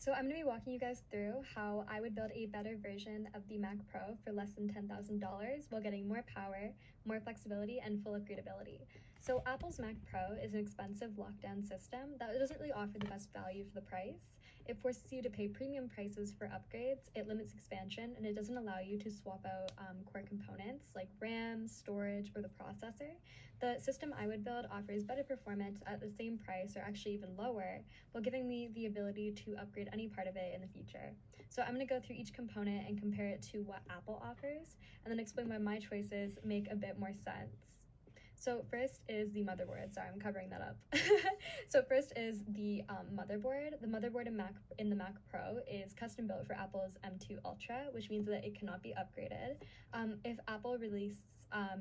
So I'm going to be walking you guys through how I would build a better version of the Mac Pro for less than $10,000 while getting more power, more flexibility, and full upgradability. So Apple's Mac Pro is an expensive lockdown system that doesn't really offer the best value for the price. It forces you to pay premium prices for upgrades, it limits expansion, and it doesn't allow you to swap out core components like RAM, storage, or the processor. The system I would build offers better performance at the same price, or actually even lower, while giving me the ability to upgrade any part of it in the future. So I'm going to go through each component and compare it to what Apple offers, and then explain why my choices make a bit more sense. So first is the motherboard. Sorry, I'm covering that up. So first is the motherboard. The motherboard in the Mac Pro is custom built for Apple's M2 Ultra, which means that it cannot be upgraded. If Apple releases a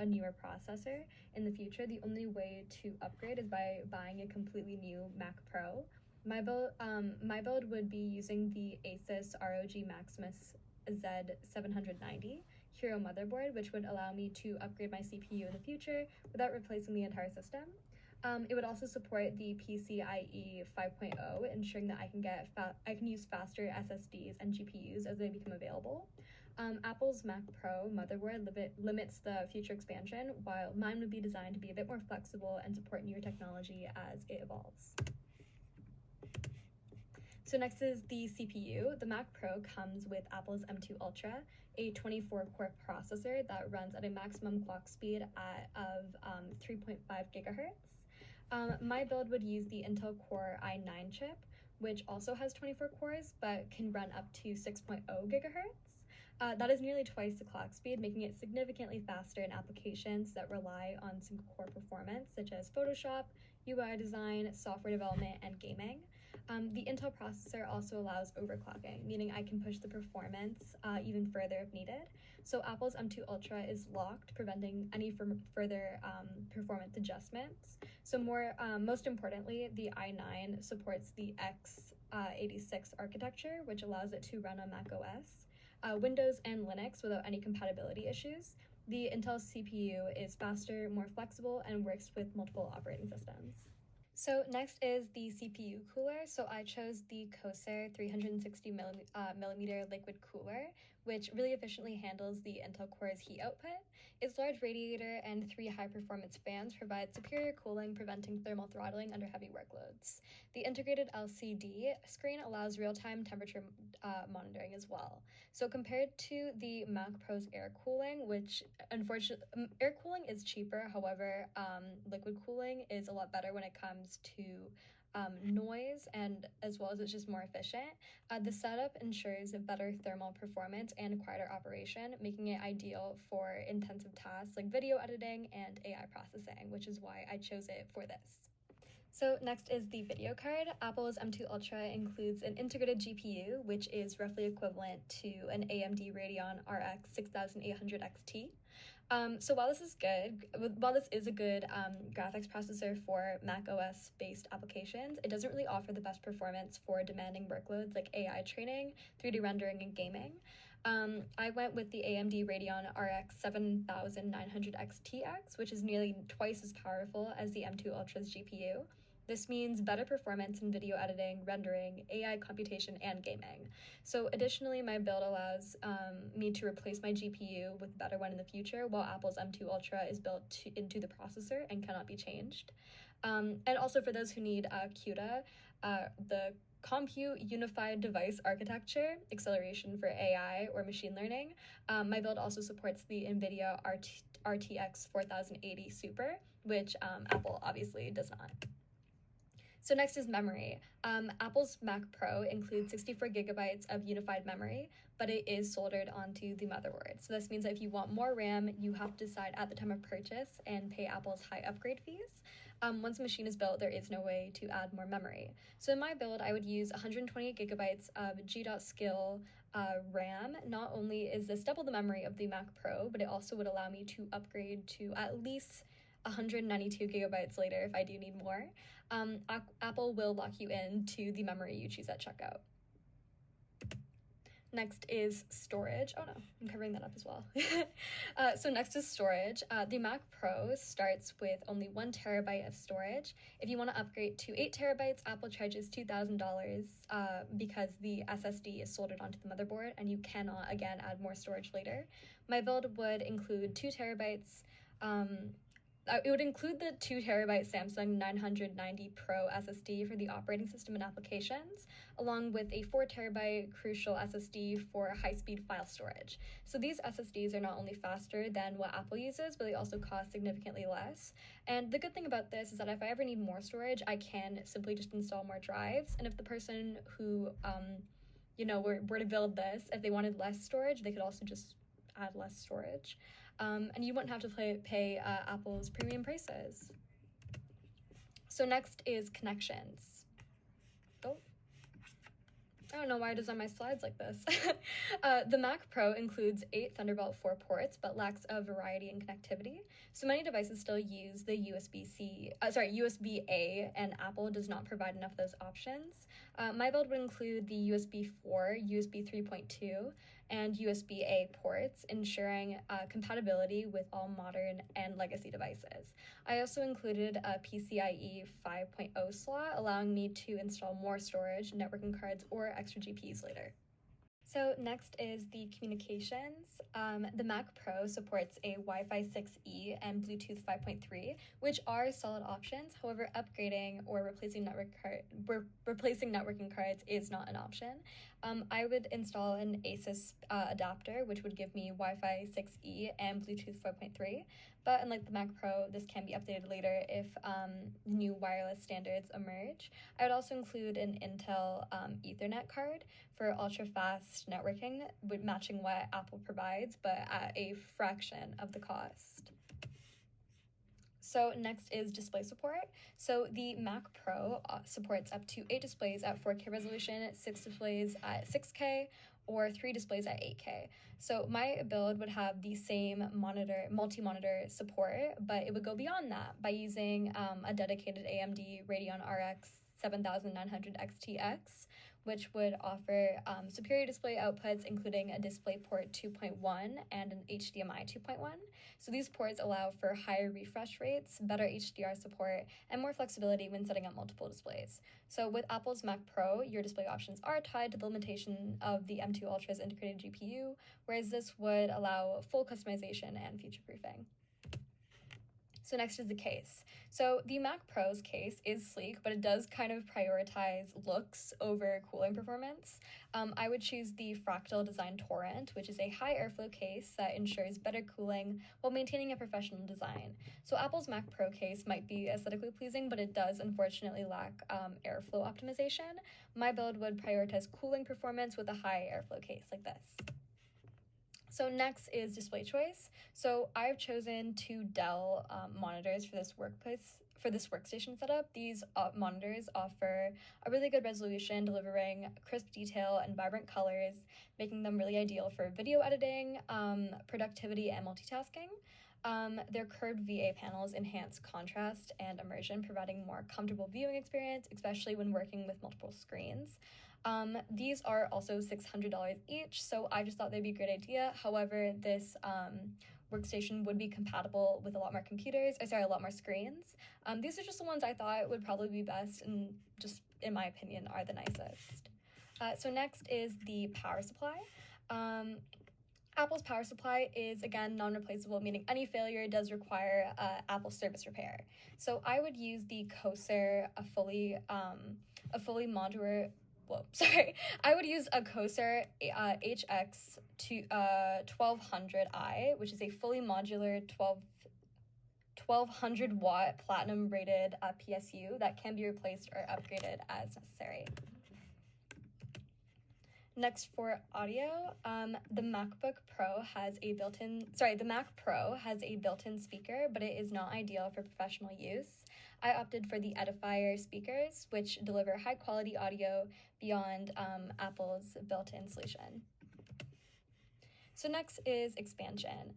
newer processor in the future, the only way to upgrade is by buying a completely new Mac Pro. My build would be using the Asus ROG Maximus Z790 Hero motherboard, which would allow me to upgrade my CPU in the future without replacing the entire system. It would also support the PCIe 5.0, ensuring that I can use faster SSDs and GPUs as they become available. Apple's Mac Pro motherboard limits the future expansion, while mine would be designed to be a bit more flexible and support newer technology as it evolves. So next is the CPU. The Mac Pro comes with Apple's M2 Ultra, a 24-core processor that runs at a maximum clock speed of 3.5 gigahertz. My build would use the Intel Core i9 chip, which also has 24 cores, but can run up to 6.0 gigahertz. That is nearly twice the clock speed, making it significantly faster in applications that rely on single-core performance, such as Photoshop, UI design, software development, and gaming. The Intel processor also allows overclocking, meaning I can push the performance even further if needed. So Apple's M2 Ultra is locked, preventing any further performance adjustments. So most importantly, the i9 supports the x86 architecture, which allows it to run on Mac OS, Windows, and Linux without any compatibility issues. The Intel CPU is faster, more flexible, and works with multiple operating systems. So next is the CPU cooler. So I chose the Corsair 360 millimeter liquid cooler, which really efficiently handles the Intel Core's heat output. Its large radiator and 3 high-performance fans provide superior cooling, preventing thermal throttling under heavy workloads. The integrated LCD screen allows real-time temperature monitoring as well. So compared to the Mac Pro's air cooling, which unfortunately, air cooling is cheaper, however, liquid cooling is a lot better when it comes to noise, and as well as it's just more efficient. The setup ensures a better thermal performance and quieter operation, making it ideal for intensive tasks like video editing and AI processing, which is why I chose it for this. So next is the video card. Apple's M2 Ultra includes an integrated GPU, which is roughly equivalent to an AMD Radeon RX 6800 XT. So while this is a good graphics processor for Mac OS based applications, it doesn't really offer the best performance for demanding workloads like AI training, 3D rendering, and gaming. I went with the AMD Radeon RX 7900 XTX, which is nearly twice as powerful as the M2 Ultra's GPU. This means better performance in video editing, rendering, AI computation, and gaming. So additionally, my build allows me to replace my GPU with a better one in the future, while Apple's M2 Ultra is built into the processor and cannot be changed. And also for those who need CUDA, the Compute Unified Device Architecture, acceleration for AI or machine learning. My build also supports the NVIDIA RTX 4080 Super, which Apple obviously does not. So next is memory. Apple's Mac Pro includes 64 gigabytes of unified memory, but it is soldered onto the motherboard. So this means that if you want more RAM, you have to decide at the time of purchase and pay Apple's high upgrade fees. Once a machine is built, there is no way to add more memory. So in my build, I would use 128 gigabytes of G.Skill RAM. Not only is this double the memory of the Mac Pro, but it also would allow me to upgrade to at least 192 gigabytes later if I do need more. Apple will lock you in to the memory you choose at checkout. Next is storage. Oh no, I'm covering that up as well. So next is storage. The Mac Pro starts with only 1 terabyte of storage. If you want to upgrade to 8 terabytes, Apple charges $2,000 because the SSD is soldered onto the motherboard, and you cannot, again, add more storage later. My build would include 2 terabytes. It would include the 2 terabyte Samsung 990 Pro SSD for the operating system and applications, along with a 4 terabyte Crucial SSD for high-speed file storage. So these SSDs are not only faster than what Apple uses, but they also cost significantly less. And the good thing about this is that if I ever need more storage, I can simply just install more drives. And if the person who, were to build this, if they wanted less storage, they could also just add less storage. And you wouldn't have to pay Apple's premium prices. So next is connections. Oh, I don't know why I design my slides like this. The Mac Pro includes 8 Thunderbolt 4 ports, but lacks a variety in connectivity. So many devices still use the USB-A, and Apple does not provide enough of those options. My build would include the USB 4, USB 3.2, and USB-A ports, ensuring compatibility with all modern and legacy devices. I also included a PCIe 5.0 slot, allowing me to install more storage, networking cards, or extra GPUs later. So next is the communications. The Mac Pro supports a Wi-Fi 6E and Bluetooth 5.3, which are solid options. However, upgrading or replacing networking cards is not an option. I would install an Asus adapter, which would give me Wi-Fi 6E and Bluetooth 4.3. But unlike the Mac Pro, this can be updated later if new wireless standards emerge. I would also include an Intel Ethernet card for ultra-fast networking, with matching what Apple provides, but at a fraction of the cost. So next is display support. So the Mac Pro supports up to 8 displays at 4K resolution, 6 displays at 6K, or 3 displays at 8K. So my build would have the same multi-monitor support, but it would go beyond that by using a dedicated AMD Radeon RX 7900 XTX, which would offer superior display outputs, including a DisplayPort 2.1 and an HDMI 2.1. So these ports allow for higher refresh rates, better HDR support, and more flexibility when setting up multiple displays. So with Apple's Mac Pro, your display options are tied to the limitation of the M2 Ultra's integrated GPU, whereas this would allow full customization and future-proofing. So next is the case. So the Mac Pro's case is sleek, but it does kind of prioritize looks over cooling performance. I would choose the Fractal Design Torrent, which is a high airflow case that ensures better cooling while maintaining a professional design. So Apple's Mac Pro case might be aesthetically pleasing, but it does unfortunately lack airflow optimization. My build would prioritize cooling performance with a high airflow case like this. So next is display choice. So I've chosen 2 Dell monitors for this workstation setup. These monitors offer a really good resolution, delivering crisp detail and vibrant colors, making them really ideal for video editing, productivity, and multitasking. Their curved VA panels enhance contrast and immersion, providing more comfortable viewing experience, especially when working with multiple screens. These are also $600 each, so I just thought they'd be a great idea. However, this workstation would be compatible with a lot more screens. These are just the ones I thought would probably be best and just, in my opinion, are the nicest. So next is the power supply. Apple's power supply is, again, non-replaceable, meaning any failure does require Apple service repair. So I would use the Corsair, I would use a Corsair HX 1200i, which is a fully modular 1200 watt platinum rated PSU that can be replaced or upgraded as necessary. Next, for audio, the Mac Pro has a built-in speaker, but it is not ideal for professional use. I opted for the Edifier speakers, which deliver high-quality audio beyond Apple's built-in solution. So next is expansion.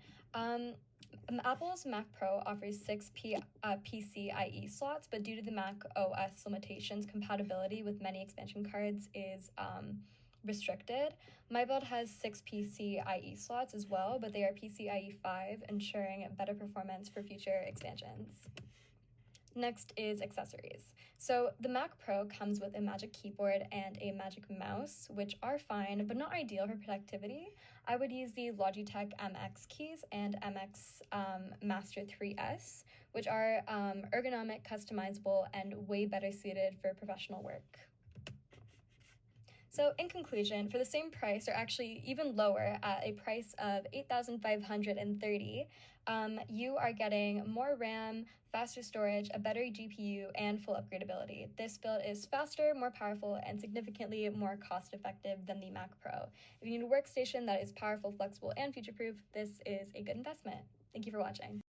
Apple's Mac Pro offers 6 PCIe slots, but due to the Mac OS limitations, compatibility with many expansion cards is restricted. My build has 6 PCIe slots as well, but they are PCIe 5, ensuring better performance for future expansions. Next is accessories. So the Mac Pro comes with a Magic Keyboard and a Magic Mouse, which are fine, but not ideal for productivity. I would use the Logitech MX keys and MX Master 3S, which are ergonomic, customizable, and way better suited for professional work. So in conclusion, for the same price, or actually even lower, at a price of $8,530, you are getting more RAM, faster storage, a better GPU, and full upgradability. This build is faster, more powerful, and significantly more cost-effective than the Mac Pro. If you need a workstation that is powerful, flexible, and future-proof, this is a good investment. Thank you for watching.